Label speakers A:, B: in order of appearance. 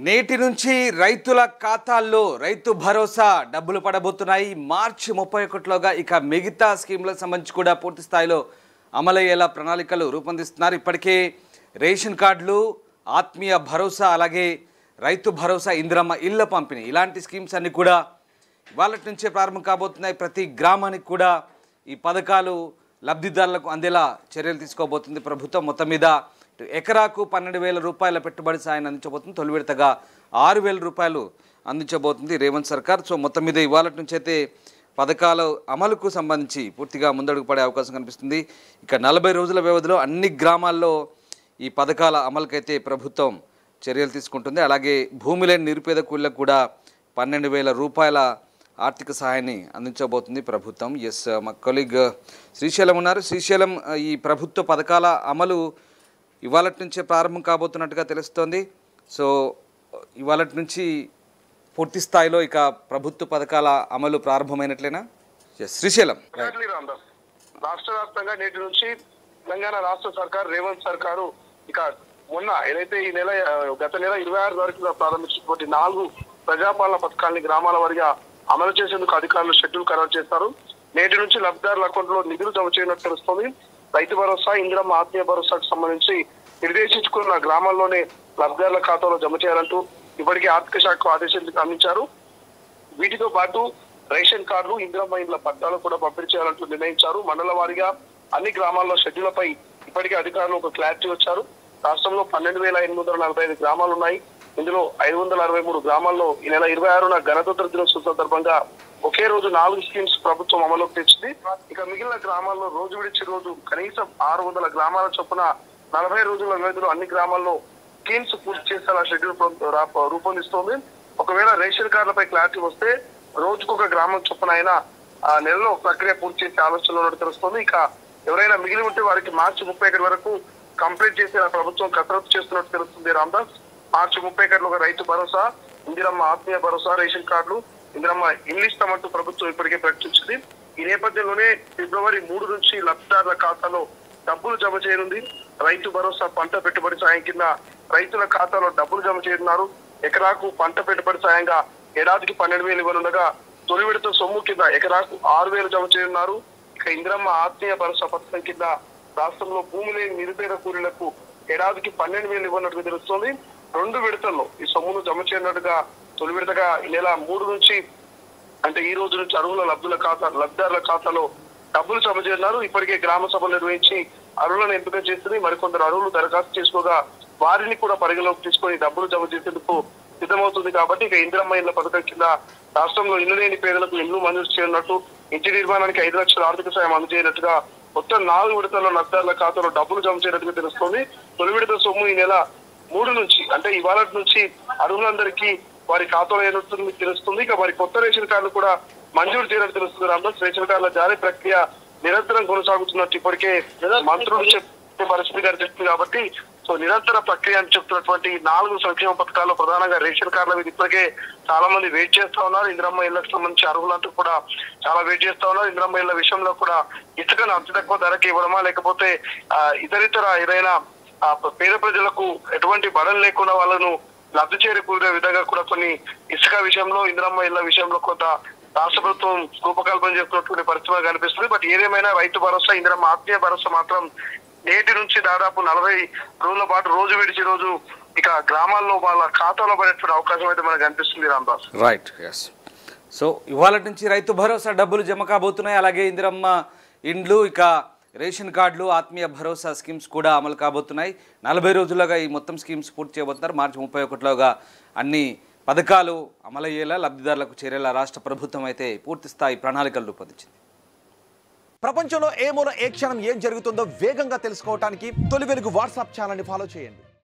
A: నేటి నుంచి రైతుల ఖాతాల్లో రైతు భరోసా డబ్బులు పడబోతున్నాయి. మార్చి 31లోగా ఇక మిగతా స్కీమ్లకు సంబంధించి కూడా పూర్తి స్థాయిలో అమలయ్యేలా ప్రణాళికలు రూపొందిస్తున్నారు. ఇప్పటికే రేషన్ కార్డులు, ఆత్మీయ భరోసా, అలాగే రైతు భరోసా, ఇందిరమ్మ ఇళ్ల పంపిణీ ఇలాంటి స్కీమ్స్ అన్నీ కూడా ఇవాళ నుంచే ప్రారంభం కాబోతున్నాయి. ప్రతి గ్రామానికి కూడా ఈ పథకాలు లబ్ధిదారులకు అందేలా చర్యలు తీసుకోబోతుంది ప్రభుత్వం. మొత్తం మీద ఎకరాకు 12,000 రూపాయల పెట్టుబడి సాయాన్ని అందించబోతుంది. తొలి విడతగా 6,000 రూపాయలు అందించబోతుంది రేవంత్ సర్కార్. సో మొత్తం మీద ఇవాళ నుంచి అయితే పథకాల అమలుకు సంబంధించి పూర్తిగా ముందడుగు పడే అవకాశం కనిపిస్తుంది. ఇక 40 రోజుల వ్యవధిలో అన్ని గ్రామాల్లో ఈ పథకాల అమలుకైతే ప్రభుత్వం చర్యలు తీసుకుంటుంది. అలాగే భూమి లేని నిరుపేద కూలీలకు కూడా 12,000 రూపాయల ఆర్థిక సహాయాన్ని అందించబోతుంది ప్రభుత్వం. ఎస్, మా కొలీగ్ శ్రీశైలం ఉన్నారు. శ్రీశైలం, ఈ ప్రభుత్వ పథకాల అమలు ఇవాళ నుంచే ప్రారంభం కాబోతున్నట్టుగా తెలుస్తోంది. సో ఇవాళ నుంచి పూర్తి స్థాయిలో ఇక ప్రభుత్వ పథకాల అమలు ప్రారంభమైనట్లేనా? శ్రీశైలం.
B: రాష్ట్ర వ్యాప్తంగా నేటి నుంచి తెలంగాణ రాష్ట్ర సర్కార్ రేవంత్ సర్కారు ఇక మొన్న ఏదైతే ఈ నెల గత నెల 26 వరకు ప్రారంభించినటువంటి 4 ప్రజాపాలన పథకాలని గ్రామాల వారిగా అమలు చేసేందుకు అధికారులు షెడ్యూల్ ఖరారు చేస్తారు. నేటి నుంచి లబ్ధిదారుల అకౌంట్ లో నిధులు జమ చేయనట్టు తెలుస్తోంది. రైతు భరోసా, ఇందిరమ్మ ఆత్మీయ భరోసాకు సంబంధించి నిర్దేశించుకున్న గ్రామాల్లోనే లబ్ధిదారుల ఖాతాలో జమ చేయాలంటూ ఇప్పటికే ఆర్థిక శాఖ ఆదేశాలు అందించారు. వీటితో పాటు రేషన్ కార్డులు, ఇందిరమ్మ ఇండ్ల పట్టాలు కూడా పంపిణీ చేయాలంటూ నిర్ణయించారు. మండల వారీగా అన్ని గ్రామాల్లో షెడ్యూళ్లపై ఇప్పటికే అధికారులు ఒక క్లారిటీ వచ్చారు. రాష్ట్రంలో 12,845 గ్రామాలు ఉన్నాయి. ఇందులో 563 గ్రామాల్లో ఈ నెల 26న గణతంత్ర దినోత్సవం సందర్భంగా ఒకే రోజు 4 స్కీమ్స్ ప్రభుత్వం అమలులోకి తెచ్చింది. ఇక మిగిలిన గ్రామాల్లో రోజు విడిచి రోజు కనీసం 600 గ్రామాల చొప్పున 40 రోజుల వ్యవధిలో అన్ని గ్రామాల్లో స్కీమ్స్ పూర్తి చేసేలా షెడ్యూల్ రూపొందిస్తోంది. ఒకవేళ రేషన్ కార్డులపై క్లారిటీ వస్తే రోజుకొక గ్రామం చొప్పున అయినా ఆ నెలలో ప్రక్రియ పూర్తి చేసే ఆలోచనలో ఉన్నట్టు తెలుస్తోంది. ఇక ఎవరైనా మిగిలి ఉంటే వారికి మార్చి 31 వరకు కంప్లీట్ చేసేలా ప్రభుత్వం కసరత్తు చేస్తున్నట్టు తెలుస్తుంది. రామ్దాస్, మార్చి 31 రైతు భరోసా, ఇందిరమ్మ ఆత్మీయ భరోసా, రేషన్ కార్డులు, ఇందిరమ్మ ఇల్లు ఇస్తామంటూ ప్రభుత్వం ఇప్పటికే ప్రకటించింది. ఈ నేపథ్యంలోనే ఫిబ్రవరి 3 నుంచి లబ్ధిదారుల ఖాతాలో డబ్బులు జమ చేయనుంది. రైతు భరోసా పంట పెట్టుబడి సాయం కింద రైతుల ఖాతాలో డబ్బులు జమ చేయనున్నారు. ఎకరాకు పంట పెట్టుబడి సాయంగా ఏడాదికి 12,000 ఇవ్వనుండగా తొలి విడత సొమ్ము కింద ఎకరాకు 6,000 జమ చేయనున్నారు. ఇక ఇందిరమ్మ ఆత్మీయ భరోసా పథకం కింద రాష్ట్రంలో భూమి లేని నిరుపేద కూలీలకు ఏడాదికి 12,000 ఇవ్వనున్నట్టుగా తెలుస్తోంది. 2 విడతల్లో ఈ సొమ్మును జమ చేయనున్నట్టుగా తొలి విడతగా ఈ నెల 3 నుంచి అంటే ఈ రోజు నుంచి అర్హుల లబ్ధిదారుల ఖాతాలో డబ్బులు జమ చేయనున్నారు. ఇప్పటికే గ్రామ సభలు నిర్వహించి అర్హులను ఎంపిక చేస్తుంది. మరికొందరు అర్హులు దరఖాస్తు చేసుకోగా వారిని కూడా పరిగణలోకి తీసుకొని డబ్బులు జమ చేసేందుకు సిద్ధమవుతుంది. కాబట్టి ఇక ఇందిరమ్మ ఇళ్ల పథకం కింద రాష్ట్రంలో ఇల్లు లేని పేదలకు ఇల్లు మంజూరు చేయనున్నట్టు, ఇంటి నిర్మాణానికి 5 లక్షల ఆర్థిక సాయం అందజేయనట్టుగా మొత్తం 4 విడతల్లో లబ్ధిదారుల ఖాతాలో డబ్బులు జమ చేయనట్టుగా తెలుస్తోంది. తొలి విడత సొమ్ము ఈ నెల 3 నుంచి అంటే ఇవాళ నుంచి అర్హులందరికీ వారి ఖాతాలో ఏర్పడుతుంది తెలుస్తుంది. ఇక వారి కొత్త రేషన్ కార్డులు కూడా మంజూరు చేయనట్టు తెలుస్తుంది. రామ్దాస్, రేషన్ కార్డుల జారీ ప్రక్రియ నిరంతరం కొనసాగుతున్నట్టు ఇప్పటికే మంత్రులు చెప్పే పరిస్థితి కనిపిస్తుంది. కాబట్టి సో నిరంతర ప్రక్రియ అని చెప్తున్నటువంటి 4 సంక్షేమ పథకాల్లో ప్రధానంగా రేషన్ కార్డుల మీద ఇప్పటికే చాలా మంది వెయిట్ చేస్తా ఉన్నారు. ఇందిరమ్మ ఇళ్లకు సంబంధించి అర్హులంతా కూడా చాలా వెయిట్ చేస్తా ఉన్నారు. ఇందిరమ్మ ఇళ్ల విషయంలో కూడా ఇసుకను అతి తక్కువ ధరకి ఇవ్వడమా, లేకపోతే ఇతరితర ఏదైనా పేద ప్రజలకు ఎటువంటి బడలు లేకుండా వాళ్ళను లబ్ధి చేకూరే విధంగా కూడా కొన్ని ఇసుక విషయంలో, ఇందిరమ్మ ఇళ్ల విషయంలో కొంత రాష్ట్ర ప్రభుత్వం రూపకల్పన చేస్తున్నటువంటి పరిస్థితి కనిపిస్తుంది. బట్ ఏదేమైనా రైతు భరోసా, ఇందిరమ్మ ఆత్మీయ భరోసా మాత్రం నేటి నుంచి దాదాపు 40 రోజుల పాటు రోజు విడిచి రోజు ఇక గ్రామాల్లో వాళ్ళ ఖాతాలో పడేటువంటి అవకాశం అయితే మనకు కనిపిస్తుంది. రామ్దాస్,
A: రైట్. ఎస్, సో ఇవాళ నుంచి రైతు భరోసా డబ్బులు జమ కాబోతున్నాయి. అలాగే ఇందిరమ్మ ఇండ్లు, ఇక రేషన్ కార్డులు, ఆత్మీయ భరోసా స్కీమ్స్ కూడా అమలు కాబోతున్నాయి. 40 రోజులుగా ఈ మొత్తం స్కీమ్స్ పూర్తి చేయబోతున్నారు. మార్చి 31లోగా అన్ని పథకాలు అమలయ్యేలా, లబ్ధిదారులకు చేరేలా రాష్ట్ర ప్రభుత్వం అయితే పూర్తి స్థాయి ప్రణాళికలు రూపొందించింది.
C: ప్రపంచంలో ఏ మూల ఏ క్షణం ఏం జరుగుతుందో వేగంగా తెలుసుకోవడానికి తొలి వెలుగు వాట్సాప్ ఛానల్ని ఫాలో చేయండి.